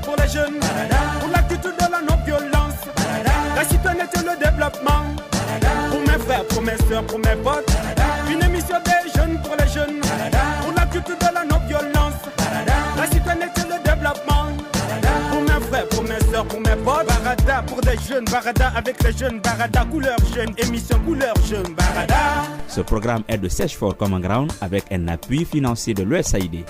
pour les jeunes, pour la culture de la non-violence, la citoyenneté et le développement. Pour mes frères, pour mes soeurs, pour mes potes, une émission des jeunes pour les jeunes, pour la culture de la non-violence, la citoyenneté et le développement. Pour mes frères, pour mes soeurs, pour mes potes, Barada pour des jeunes, Barada avec les jeunes, Barada couleur jeune, émission couleur jeune, Barada. Ce programme est de Search for Common Ground avec un appui financier de l'USAID.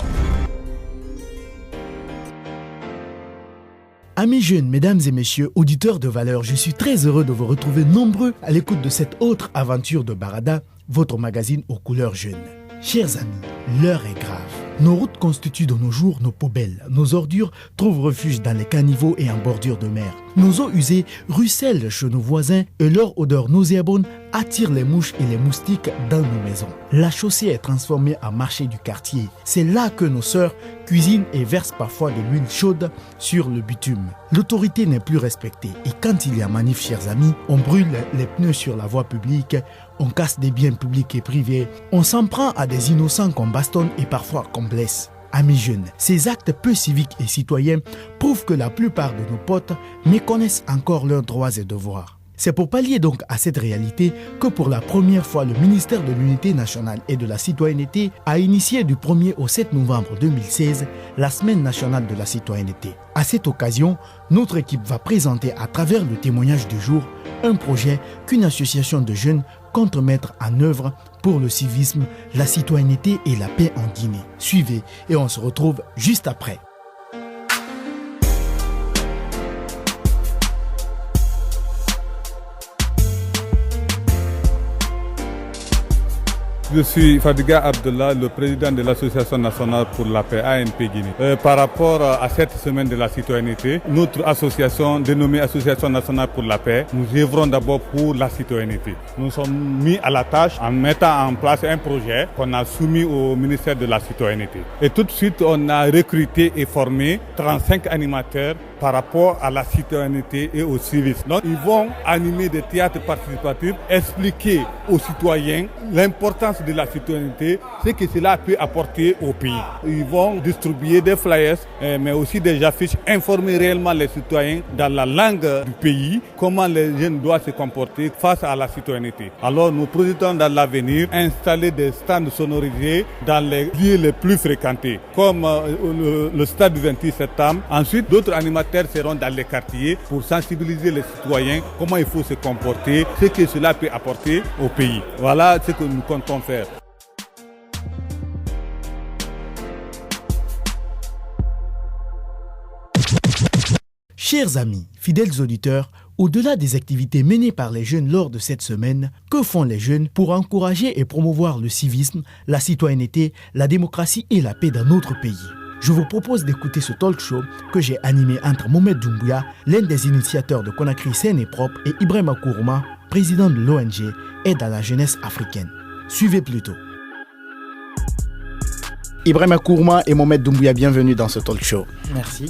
Amis jeunes, mesdames et messieurs, auditeurs de valeur, je suis très heureux de vous retrouver nombreux à l'écoute de cette autre aventure de Barada, votre magazine aux couleurs jeunes. Chers amis, l'heure est grave. Nos routes constituent de nos jours nos poubelles. Nos ordures trouvent refuge dans les caniveaux et en bordure de mer. Nos eaux usées ruissellent chez nos voisins et leur odeur nauséabonde attire les mouches et les moustiques dans nos maisons. La chaussée est transformée en marché du quartier. C'est là que nos sœurs cuisinent et versent parfois de l'huile chaude sur le bitume. L'autorité n'est plus respectée et quand il y a manif, chers amis, on brûle les pneus sur la voie publique, on casse des biens publics et privés, on s'en prend à des innocents qu'on bastonne et parfois qu'on blesse. Amis jeunes, ces actes peu civiques et citoyens prouvent que la plupart de nos potes méconnaissent encore leurs droits et devoirs. C'est pour pallier donc à cette réalité que pour la première fois le ministère de l'Unité nationale et de la citoyenneté a initié du 1er au 7 novembre 2016 la Semaine nationale de la citoyenneté. À cette occasion, notre équipe va présenter à travers le témoignage du jour un projet qu'une association de jeunes compte mettre en œuvre pour le civisme, la citoyenneté et la paix en Guinée. Suivez et on se retrouve juste après. Je suis Fadiga Abdullah, le président de l'Association nationale pour la paix ANP Guinée. Par rapport à cette semaine de la citoyenneté, notre association dénommée Association nationale pour la paix, nous œuvrons d'abord pour la citoyenneté. Nous sommes mis à la tâche en mettant en place un projet qu'on a soumis au ministère de la citoyenneté. Et tout de suite, on a recruté et formé 35 animateurs par rapport à la citoyenneté et au civisme. Donc, ils vont animer des théâtres participatifs, expliquer aux citoyens l'importance de la citoyenneté, ce que cela peut apporter au pays. Ils vont distribuer des flyers, mais aussi des affiches, informer réellement les citoyens dans la langue du pays, comment les jeunes doivent se comporter face à la citoyenneté. Alors, nous projetons dans l'avenir installer des stands sonorisés dans les lieux les plus fréquentés, comme le stade du 28 septembre. Ensuite, d'autres animateurs seront dans les quartiers pour sensibiliser les citoyens comment il faut se comporter, ce que cela peut apporter au pays. Voilà ce que nous comptons faire. Chers amis, fidèles auditeurs, au-delà des activités menées par les jeunes lors de cette semaine, que font les jeunes pour encourager et promouvoir le civisme, la citoyenneté, la démocratie et la paix dans notre pays ? Je vous propose d'écouter ce talk show que j'ai animé entre Mohamed Doumbouya, l'un des initiateurs de Conakry Saine et Propre, et Ibrahima Kourouma, président de l'ONG Aide à la jeunesse africaine. Suivez plutôt. Ibrahima Kourouma et Mohamed Doumbouya, bienvenue dans ce talk show. Merci.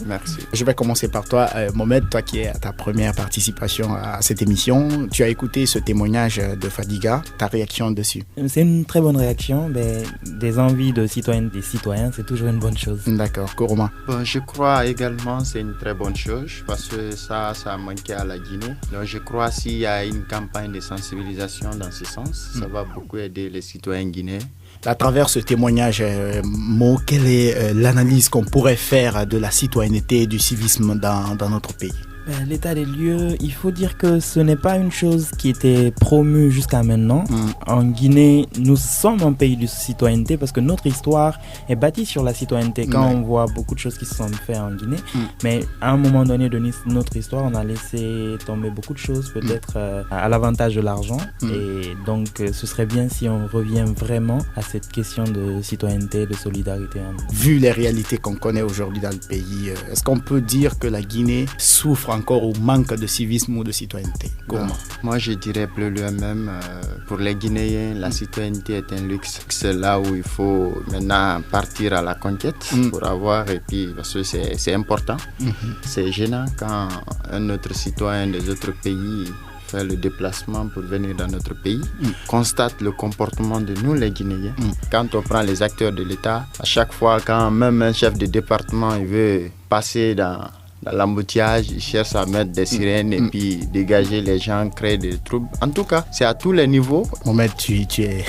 Je vais commencer par toi, Mohamed, toi qui es à ta première participation à cette émission. Tu as écouté ce témoignage de Fadiga, ta réaction dessus? C'est une très bonne réaction. Des envies de citoyennes, des citoyens, c'est toujours une bonne chose. D'accord, Kourouma. Bon, je crois également que c'est une très bonne chose parce que ça a manqué à la Guinée. Donc je crois s'il y a une campagne de sensibilisation dans ce sens, ça va beaucoup aider les citoyens guinéens. À travers ce témoignage, Mo, quelle est l'analyse qu'on pourrait faire de la citoyenneté et du civisme dans notre pays? L'état des lieux, il faut dire que ce n'est pas une chose qui était promue jusqu'à maintenant. En Guinée, nous sommes un pays de citoyenneté parce que notre histoire est bâtie sur la citoyenneté. Quand on voit beaucoup de choses qui se sont faites en Guinée, mais à un moment donné de notre histoire, on a laissé tomber beaucoup de choses, peut-être à l'avantage de l'argent. Et donc, ce serait bien si on revient vraiment à cette question de citoyenneté, de solidarité. Vu les réalités qu'on connaît aujourd'hui dans le pays, est-ce qu'on peut dire que la Guinée souffre encore au manque de civisme ou de citoyenneté? Moi, je dirais plus lui-même, pour les Guinéens, la citoyenneté est un luxe. C'est là où il faut maintenant partir à la conquête pour avoir, et puis parce que c'est important. C'est gênant quand un autre citoyen des autres pays fait le déplacement pour venir dans notre pays, constate le comportement de nous les Guinéens. Quand on prend les acteurs de l'État, à chaque fois quand même un chef de département il veut passer dans l'embouteillage, ils cherchent à mettre des sirènes et puis dégager les gens, créer des troubles. En tout cas, c'est à tous les niveaux. Mohamed, tu es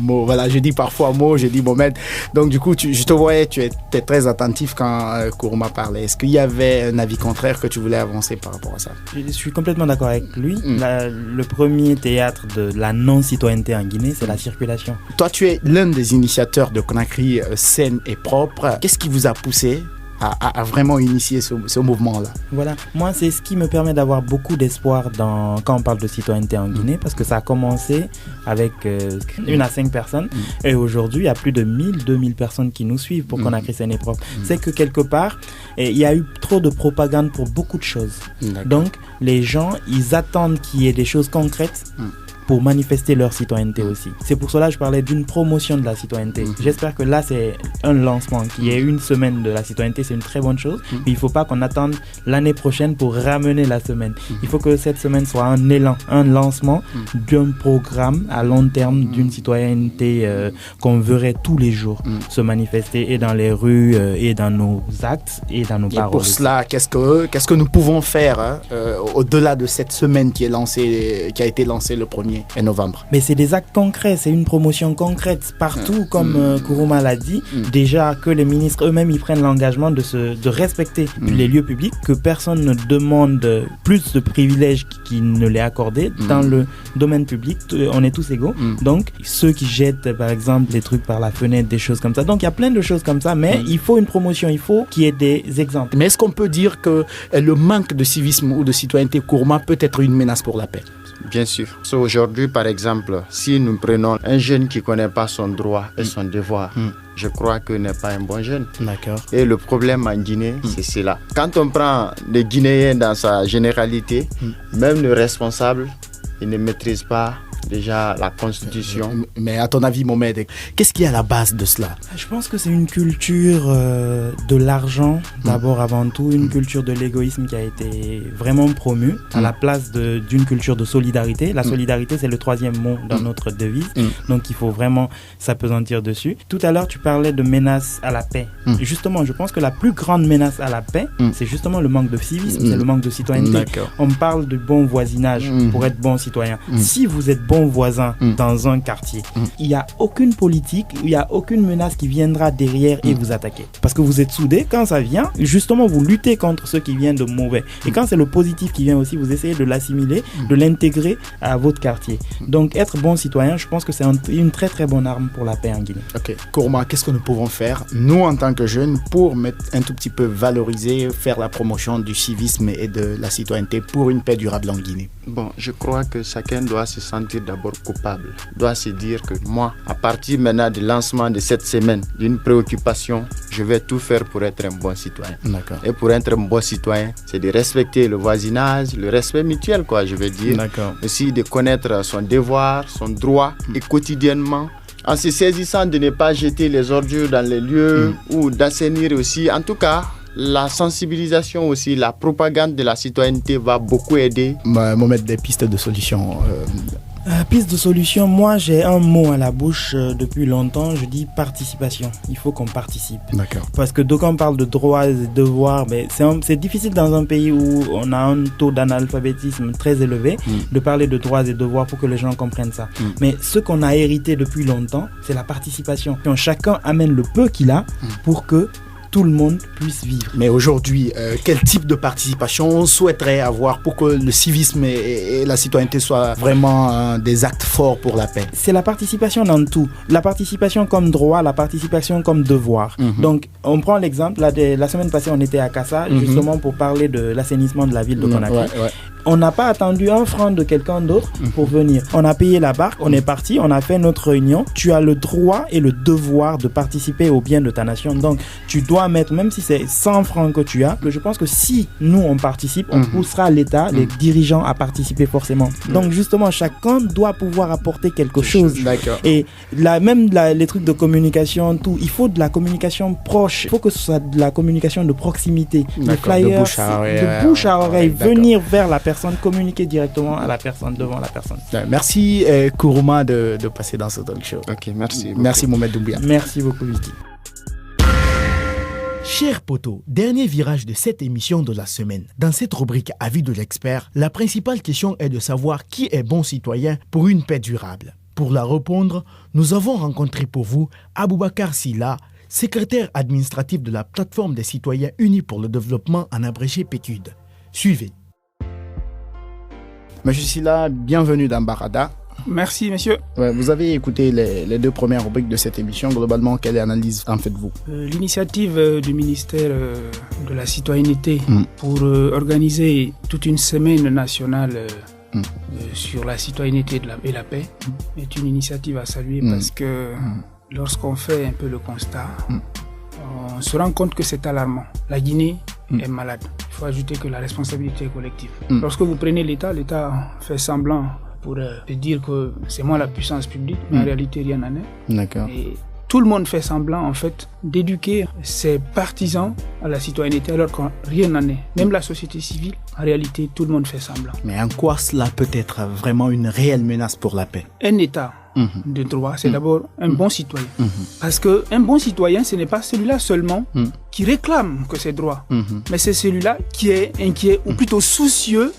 voilà, je dis parfois mot, je dis Mohamed. Donc du coup, je te voyais, tu étais très attentif quand Kourouma parlait. Est-ce qu'il y avait un avis contraire que tu voulais avancer par rapport à ça? Je suis complètement d'accord avec lui. Le premier théâtre de la non-citoyenneté en Guinée, c'est la circulation. Toi, tu es l'un des initiateurs de Conakry saine et propre. Qu'est-ce qui vous a poussé à vraiment initier ce mouvement-là? Voilà, moi c'est ce qui me permet d'avoir beaucoup d'espoir quand on parle de citoyenneté en Guinée, parce que ça a commencé avec 1 à 5 personnes et aujourd'hui il y a plus de 1000-2000 personnes qui nous suivent pour Conakry saine et propre. C'est que quelque part il y a eu trop de propagande pour beaucoup de choses. Donc les gens ils attendent qu'il y ait des choses concrètes pour manifester leur citoyenneté aussi. C'est pour cela que je parlais d'une promotion de la citoyenneté. J'espère que là, c'est un lancement. Qu'il y ait une semaine de la citoyenneté, c'est une très bonne chose. Mais il ne faut pas qu'on attende l'année prochaine pour ramener la semaine. Il faut que cette semaine soit un élan, un lancement d'un programme à long terme d'une citoyenneté qu'on verrait tous les jours se manifester et dans les rues et dans nos actes et dans nos paroles. Et pour cela, qu'est-ce que nous pouvons faire au-delà de cette semaine qui a été lancée le 1er novembre? Mais c'est des actes concrets, c'est une promotion concrète partout, comme Kourouma l'a dit. Déjà que les ministres eux-mêmes ils prennent l'engagement de respecter les lieux publics, que personne ne demande plus de privilèges qu'il ne l'est accordé. Dans le domaine public, on est tous égaux. Donc ceux qui jettent par exemple des trucs par la fenêtre, des choses comme ça. Donc il y a plein de choses comme ça, mais il faut une promotion, il faut qu'il y ait des exemples. Mais est-ce qu'on peut dire que le manque de civisme ou de citoyenneté Kourouma peut être une menace pour la paix? Bien sûr. Aujourd'hui, par exemple, si nous prenons un jeune qui ne connaît pas son droit et son devoir, je crois qu'il n'est pas un bon jeune. D'accord. Et le problème en Guinée, c'est cela. Quand on prend les Guinéens dans sa généralité, même le responsable, il ne maîtrise pas déjà la constitution. Mais à ton avis, Mohamed, qu'est-ce qui est à la base de cela? Je pense que c'est une culture de l'argent, d'abord avant tout, une culture de l'égoïsme qui a été vraiment promue à la place d'une culture de solidarité. La solidarité, c'est le 3e mot dans notre devise, donc il faut vraiment s'appesantir dessus. Tout à l'heure, tu parlais de menace à la paix. Justement, je pense que la plus grande menace à la paix, c'est justement le manque de civisme, c'est le manque de citoyenneté. On parle de bon voisinage pour être bon citoyen. Si vous êtes bon voisin dans un quartier, il n'y a aucune politique, il n'y a aucune menace qui viendra derrière et vous attaquer. Parce que vous êtes soudés, quand ça vient, justement vous luttez contre ce qui vient de mauvais. Et quand c'est le positif qui vient aussi, vous essayez de l'assimiler, de l'intégrer à votre quartier. Donc être bon citoyen, je pense que c'est une très très bonne arme pour la paix en Guinée. Ok, Kourouma, qu'est-ce que nous pouvons faire, nous en tant que jeunes, pour mettre un tout petit peu valoriser, faire la promotion du civisme et de la citoyenneté pour une paix durable en Guinée? Bon, je crois que chacun doit se sentir d'abord coupable, doit se dire que moi, à partir maintenant du lancement de cette semaine, d'une préoccupation, je vais tout faire pour être un bon citoyen. D'accord. Et pour être un bon citoyen, c'est de respecter le voisinage, le respect mutuel, quoi, je veux dire. D'accord. Aussi de connaître son devoir, son droit, et quotidiennement, en se saisissant de ne pas jeter les ordures dans les lieux ou d'assainir aussi. En tout cas, la sensibilisation aussi, la propagande de la citoyenneté va beaucoup aider. Mohamed, des pistes de solutions. Piste de solution, moi j'ai un mot à la bouche depuis longtemps, je dis participation. Il faut qu'on participe. D'accord. Parce que donc on parle de droits et de devoirs, mais c'est difficile dans un pays où on a un taux d'analphabétisme très élevé de parler de droits et devoirs pour que les gens comprennent ça. Mais ce qu'on a hérité depuis longtemps, c'est la participation. Donc, chacun amène le peu qu'il a pour que tout le monde puisse vivre. Mais aujourd'hui, quel type de participation on souhaiterait avoir pour que le civisme et la citoyenneté soient vraiment des actes forts pour la paix? C'est la participation dans tout. La participation comme droit, la participation comme devoir. Donc, on prend l'exemple, la semaine passée, on était à Kassa, justement pour parler de l'assainissement de la ville de Conakry. On n'a pas attendu un franc de quelqu'un d'autre pour venir. On a payé la barque, on est parti, on a fait notre réunion. Tu as le droit et le devoir de participer au bien de ta nation. Donc, tu dois mettre, même si c'est 100 francs que tu as, je pense que si nous, on participe, on poussera l'État, les dirigeants à participer forcément. Donc, justement, chacun doit pouvoir apporter quelque chose. D'accord. Et les trucs de communication, tout, il faut de la communication proche. Il faut que ce soit de la communication de proximité. Les flyers, de bouche à oreille, venir vers la personne, communiquer directement à la personne, devant la personne. Merci Kourouma de passer dans ce talk show. Ok, merci. Merci Mohamed Doumbouya. Merci beaucoup Vicky. Cher poteau, dernier virage de cette émission de la semaine. Dans cette rubrique Avis de l'expert, la principale question est de savoir qui est bon citoyen pour une paix durable. Pour la répondre, nous avons rencontré pour vous Aboubacar Silla, secrétaire administratif de la plateforme des citoyens unis pour le développement en abrégé PECUD. Suivez. Monsieur Silla, bienvenue dans Barada. Merci, monsieur. Ouais, vous avez écouté les 2 premières rubriques de cette émission. Globalement, quelle analyse en faites-vous? L'initiative du ministère de la Citoyenneté pour organiser toute une semaine nationale sur la citoyenneté et la paix est une initiative à saluer parce que lorsqu'on fait un peu le constat, on se rend compte que c'est alarmant. La Guinée est malade. Il faut ajouter que la responsabilité est collective. Lorsque vous prenez l'État fait semblant pour dire que c'est moi la puissance publique, mais en réalité rien n'en est. D'accord. Et tout le monde fait semblant en fait d'éduquer ses partisans à la citoyenneté alors que rien n'en est. Même la société civile, en réalité, tout le monde fait semblant. Mais en quoi cela peut être vraiment une réelle menace pour la paix? Un État de droit, c'est d'abord un bon citoyen. Parce qu'un bon citoyen, ce n'est pas celui-là seulement qui réclame que c'est droit, mais c'est celui-là qui est inquiet ou plutôt soucieux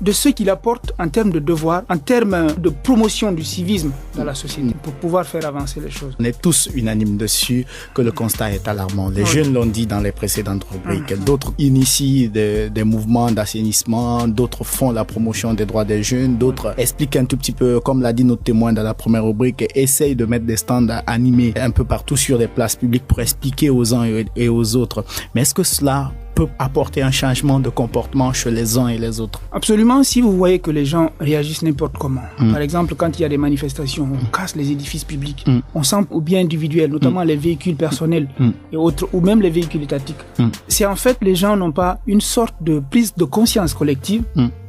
de ce qu'il apporte en termes de devoirs, en termes de promotion du civisme dans la société pour pouvoir faire avancer les choses. On est tous unanimes dessus que le constat est alarmant. Les jeunes l'ont dit dans les précédentes rubriques. D'autres initient des mouvements d'assainissement, d'autres font la promotion des droits des jeunes, d'autres expliquent un tout petit peu, comme l'a dit notre témoin dans la première rubrique, essayent de mettre des stands animés un peu partout sur les places publiques pour expliquer aux uns et aux autres. Mais est-ce que cela peut apporter un changement de comportement chez les uns et les autres? Absolument, si vous voyez que les gens réagissent n'importe comment. Par exemple, quand il y a des manifestations, on casse les édifices publics, on sent aux biens individuels, notamment les véhicules personnels et autres, ou même les véhicules étatiques. C'est en fait, les gens n'ont pas une sorte de prise de conscience collective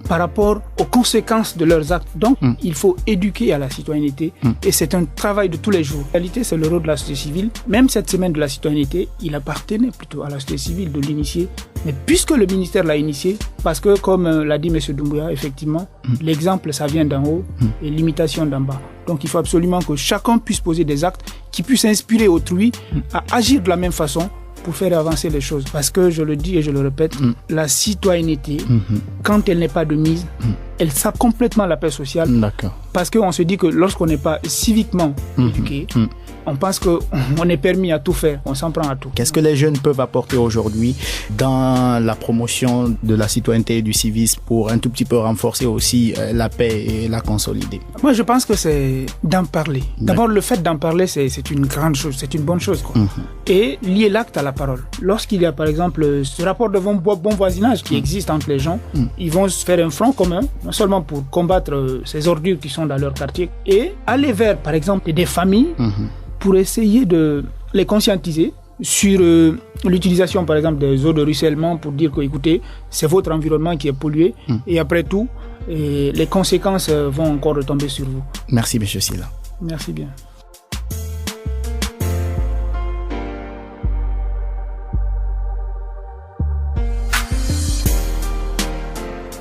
par rapport aux conséquences de leurs actes. Donc, il faut éduquer à la citoyenneté et c'est un travail de tous les jours. En réalité, c'est le rôle de la société civile. Même cette semaine de la citoyenneté, il appartenait plutôt à la société civile de l'initier. Mais puisque le ministère l'a initié, parce que comme l'a dit M. Doumbouya, effectivement, l'exemple, ça vient d'en haut et l'imitation d'en bas. Donc, il faut absolument que chacun puisse poser des actes qui puissent inspirer autrui à agir de la même façon pour faire avancer les choses. Parce que, je le dis et je le répète, la citoyenneté, quand elle n'est pas de mise, elle sape complètement la paix sociale. D'accord. Parce qu'on se dit que lorsqu'on n'est pas civiquement éduqué, on pense qu'on est permis à tout faire, on s'en prend à tout. Qu'est-ce que les jeunes peuvent apporter aujourd'hui dans la promotion de la citoyenneté et du civisme pour un tout petit peu renforcer aussi la paix et la consolider? Moi, je pense que c'est d'en parler. D'abord, le fait d'en parler, c'est une grande chose, c'est une bonne chose, quoi. Et lier l'acte à la parole. Lorsqu'il y a, par exemple, ce rapport de bon voisinage qui existe entre les gens, ils vont se faire un front commun, non seulement pour combattre ces ordures qui sont dans leur quartier, et aller vers, par exemple, des familles, pour essayer de les conscientiser sur l'utilisation, par exemple, des eaux de ruissellement pour dire que, écoutez, c'est votre environnement qui est pollué et après tout, les conséquences vont encore retomber sur vous. Merci, M. Silla. Merci bien.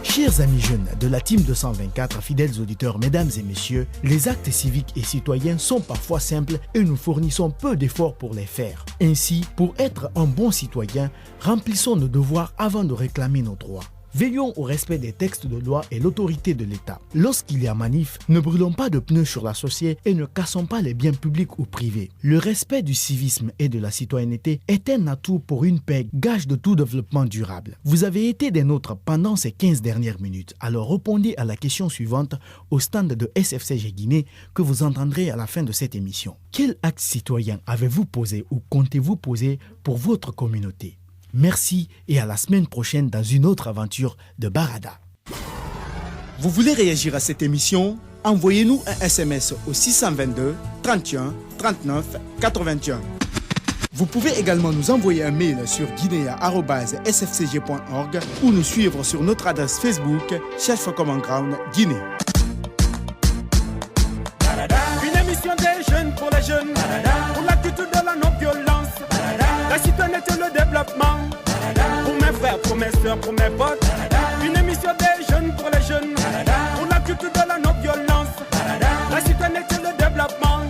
Chers amis jeunes de la Team 224, fidèles auditeurs, mesdames et messieurs, les actes civiques et citoyens sont parfois simples et nous fournissons peu d'efforts pour les faire. Ainsi, pour être un bon citoyen, remplissons nos devoirs avant de réclamer nos droits. Veillons au respect des textes de loi et l'autorité de l'État. Lorsqu'il y a manif, ne brûlons pas de pneus sur la chaussée et ne cassons pas les biens publics ou privés. Le respect du civisme et de la citoyenneté est un atout pour une paix, gage de tout développement durable. Vous avez été des nôtres pendant ces 15 dernières minutes, alors répondez à la question suivante au stand de SFCG Guinée que vous entendrez à la fin de cette émission. Quel acte citoyen avez-vous posé ou comptez-vous poser pour votre communauté? Merci et à la semaine prochaine dans une autre aventure de Barada. Vous voulez réagir à cette émission? Envoyez-nous un SMS au 622 31 39 81. Vous pouvez également nous envoyer un mail sur guinea@sfcg.org ou nous suivre sur notre adresse Facebook Search for Common Ground Guinée. Une émission des jeunes pour les jeunes, pour l'attitude de la non-violence, la citoyenneté et le développement, pour mes frères, pour mes soeurs, pour mes potes. Une émission des jeunes pour les jeunes, pour l'attitude de la non-violence, la citoyenneté et le développement,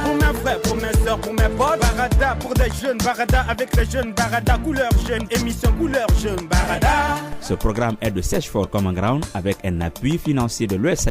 pour mes frères, pour mes soeurs, pour mes potes. Barada. Barada pour des jeunes, Barada avec les jeunes, Barada couleur jeune, émission couleur jeune, Barada. Ce programme est de Search for Common Ground avec un appui financier de l'USAID.